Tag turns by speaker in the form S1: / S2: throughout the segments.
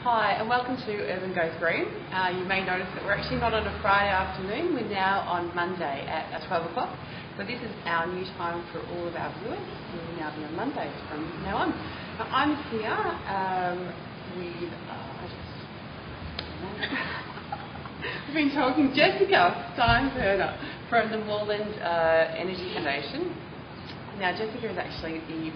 S1: Hi and welcome to Urban Goes Green. You may notice that we're actually not on a Friday afternoon, we're now on Monday at 12 o'clock. So this is our new time for all of our viewers. We'll now be on Mondays from now on. Now, I'm here with, we've been talking to Jessica Steinberger from the Moreland Energy Foundation. Now Jessica is actually the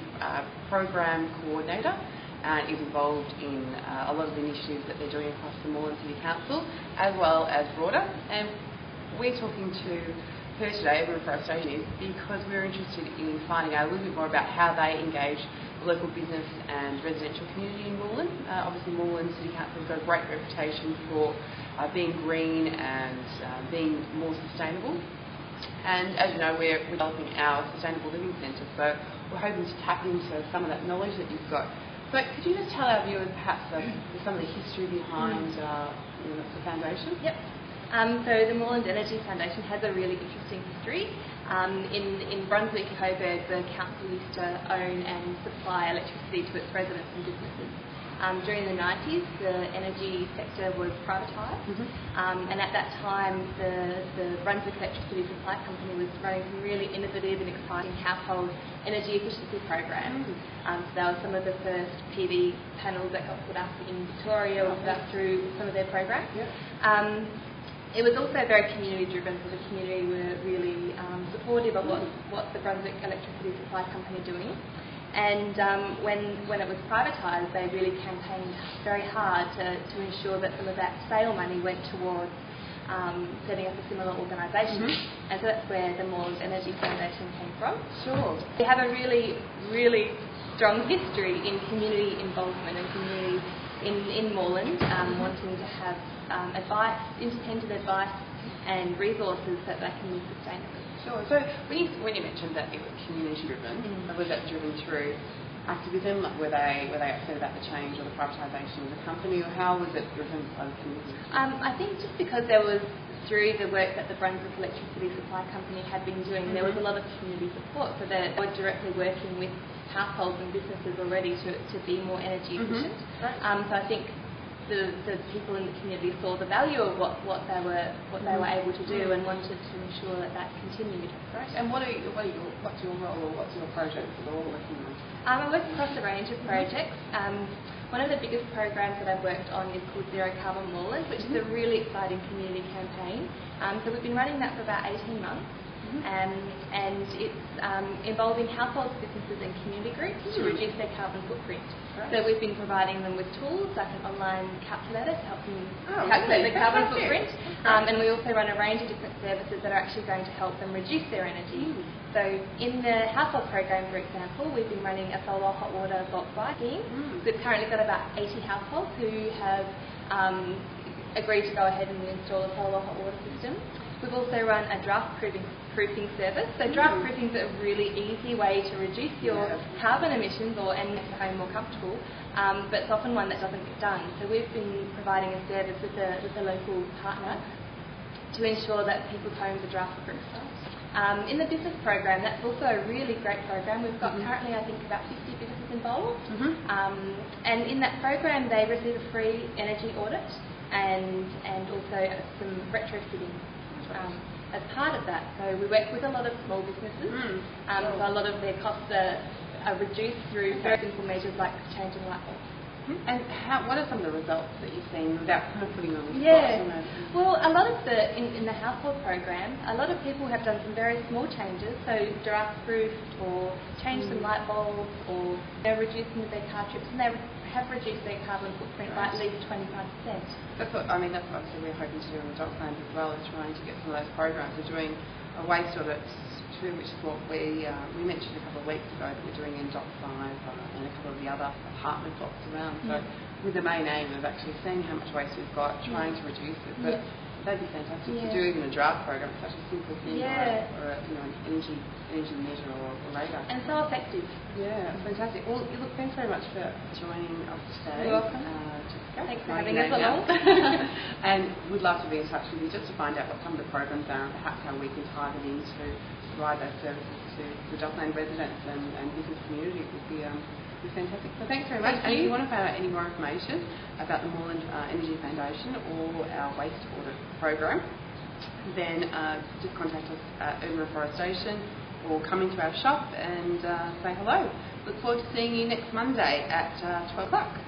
S1: program coordinator and is involved in a lot of the initiatives that they're doing across the Moreland City Council as well as broader. And we're talking to her today, Urban Foundation, because we're interested in finding out a little bit more about how they engage the local business and residential community in Moreland. Obviously Moreland City Council has got a great reputation for being green and being more sustainable. And as you know, we're developing our Sustainable Living Centre, so we're hoping to tap into some of that knowledge that you've got. So could you just tell our viewers perhaps some of the history behind the foundation?
S2: Yep. So the Moreland Energy Foundation has a really interesting history. In Brunswick, Coburg, the council used to own and supply electricity to its residents and businesses. During the 90s, the energy sector was privatised, and at that time, the Brunswick Electricity Supply Company was running some really innovative and exciting household energy efficiency programs. So they were some of the first PV panels that got put up in Victoria or put up through some of their programs. It was also very community driven, so the community were really supportive of what the Brunswick Electricity Supply Company are doing. And when it was privatised, they really campaigned very hard to ensure that some of that sale money went towards setting up a similar organisation. And so that's where the Moreland Energy Foundation came from.
S1: Sure.
S2: We have a really, really strong history in community involvement and community in Moreland, wanting to have advice, independent advice and resources that they can use sustainably.
S1: Sure. So when you mentioned that it was community driven, was that driven through activism? Like were they upset about the change or the privatisation of the company, or how was it driven by the community?
S2: I think just because there was, through the work that the Brunswick Electricity Supply Company had been doing, there was a lot of community support, so they were directly working with households and businesses already to be more energy efficient.
S1: Right.
S2: So I think the people in the community saw the value of what they were able to do and wanted to ensure that continued.
S1: Right. And what's your role or what's your project that you're all working on?
S2: I work across a range of projects. One of the biggest programs that I've worked on is called Zero Carbon Moreland, which is a really exciting community campaign. So we've been running that for about 18 months. And it's involving households, businesses and community groups to reduce their carbon footprint. Right. So we've been providing them with tools like an online calculator to help them calculate their carbon footprint. And we also run a range of different services that are actually going to help them reduce their energy. So in the household program, for example, we've been running a solar hot water bulk buy scheme. We've currently got about 80 households who have agreed to go ahead and install a solar hot water system. We've also run a draft proofing service. So draft proofing is a really easy way to reduce your carbon emissions and make your home more comfortable, but it's often one that doesn't get done. So we've been providing a service with a local partner to ensure that people's homes are draft proof. In the business program, that's also a really great program. We've got currently, I think, about 50 businesses involved. And in that program, they receive a free energy audit and also some retrofitting. As part of that, so we work with a lot of small businesses, so a lot of their costs are reduced through very simple measures like changing light bulbs.
S1: And what are some of the results that you've seen without kind of putting on the spot?
S2: Well, a lot of in the household program, a lot of people have done some very small changes, so draft proofed or changed some light bulbs, or they're reducing their car trips, and they have reduced their carbon footprint by at least 25%.
S1: That's obviously we're hoping to do in Docklands as well, is trying to get some of those programs. We're doing a waste audit too, which is what we mentioned a couple of weeks ago that we're doing in Dock 5 and a couple of the other apartment blocks around. So with the main aim of actually seeing how much waste we've got, trying to reduce it. But that'd be fantastic to do even a draft program, such a simple thing, or an energy measure or radar.
S2: And so effective.
S1: Yeah, that's fantastic. Well, look, thanks very much for joining us today.
S2: You're welcome. Thanks for having us along.
S1: And we'd love to be in touch with you just to find out what some of the programs are and perhaps how we can tie them in to provide those services to the Dockland residents and business community. It would be Fantastic. So thanks very much. And if you want to find out any more information about the Moreland Energy Foundation or our waste audit program, then just contact us at Urban Reforestation or come into our shop and say hello. Look forward to seeing you next Monday at 12 o'clock.